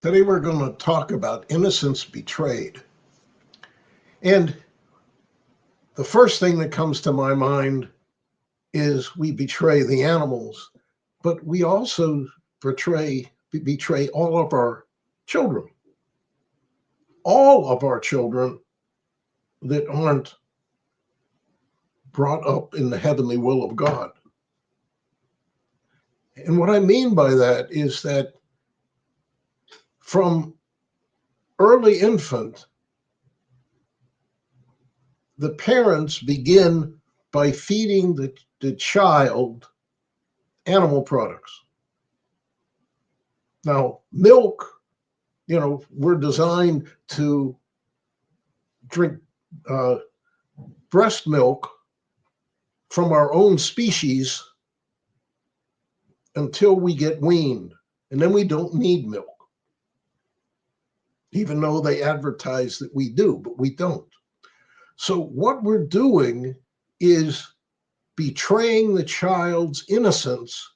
Today we're going to talk about innocence betrayed. And the first thing that comes to my mind is we betray the animals, but we also betray all of our children. All of our children that aren't brought up in the heavenly will of God. And what I mean by that is that from early infant, the parents begin by feeding the child animal products. Now, milk, we're designed to drink breast milk from our own species until we get weaned. And then we don't need milk, even though they advertise that we do, but we don't. So what we're doing is betraying the child's innocence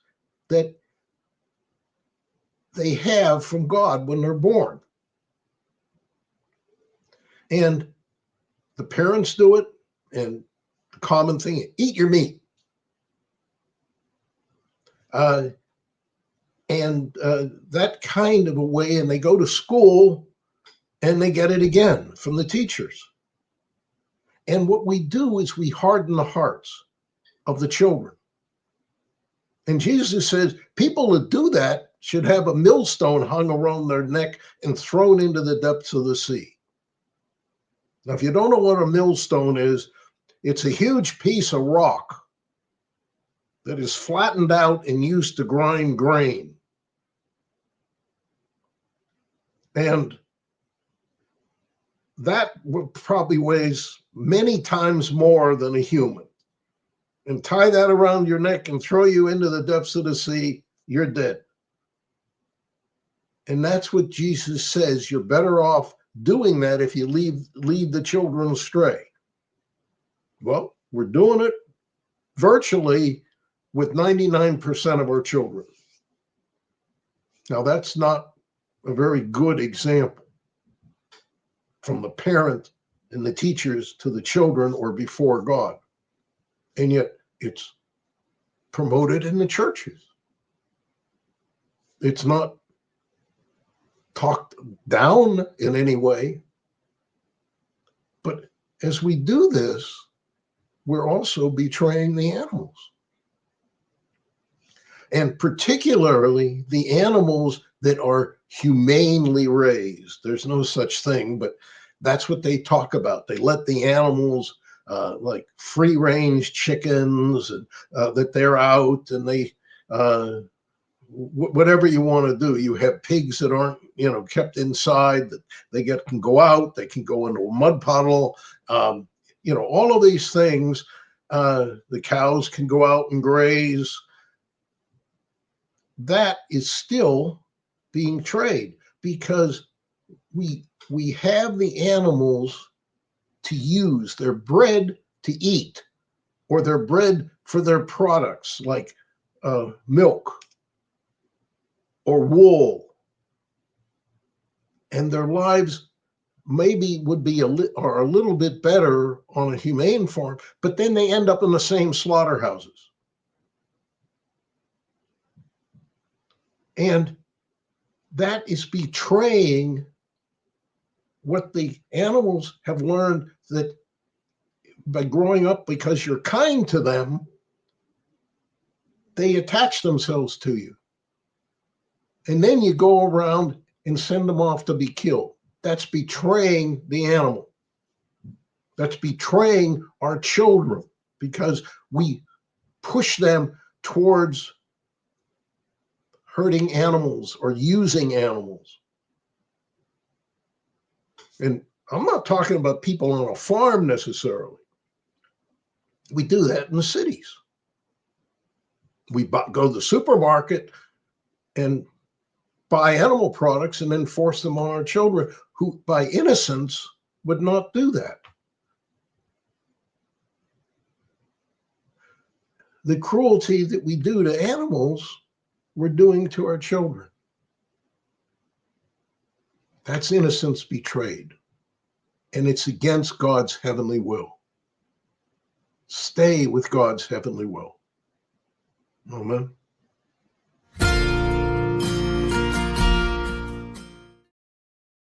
that they have from God when they're born. And the parents do it, and the common thing, eat your meat. That kind of a way, and they go to school and they get it again from the teachers. And what we do is we harden the hearts of the children. And Jesus says people that do that should have a millstone hung around their neck and thrown into the depths of the sea. Now, if you don't know what a millstone is, it's a huge piece of rock that is flattened out and used to grind grain. And that probably weighs many times more than a human. And tie that around your neck and throw you into the depths of the sea, you're dead. And that's what Jesus says. You're better off doing that if you lead the children astray. Well, we're doing it virtually with 99% of our children. Now, that's not a very good example from the parent and the teachers to the children or before God. And yet it's promoted in the churches. It's not talked down in any way. But as we do this, we're also betraying the animals. And particularly the animals that are humanely raised. There's no such thing, but that's what they talk about. They let the animals like free range chickens and that they're out and they whatever you want to do. You have pigs that aren't kept inside, that they can go out, they can go into a mud puddle, all of these things. The cows can go out and graze. That is still being traded because we have the animals to use. They're bred to eat, or they're bred for their products like milk or wool, and their lives maybe would be are a little bit better on a humane farm, but then they end up in the same slaughterhouses. And that is betraying what the animals have learned, that by growing up, because you're kind to them, they attach themselves to you. And then you go around and send them off to be killed. That's betraying the animal. That's betraying our children because we push them towards hurting animals or using animals. And I'm not talking about people on a farm necessarily. We do that in the cities. We go to the supermarket and buy animal products and then force them on our children who, by innocence, would not do that. The cruelty that we do to animals, we're doing to our children. That's innocence betrayed. And it's against God's heavenly will. Stay with God's heavenly will. Amen.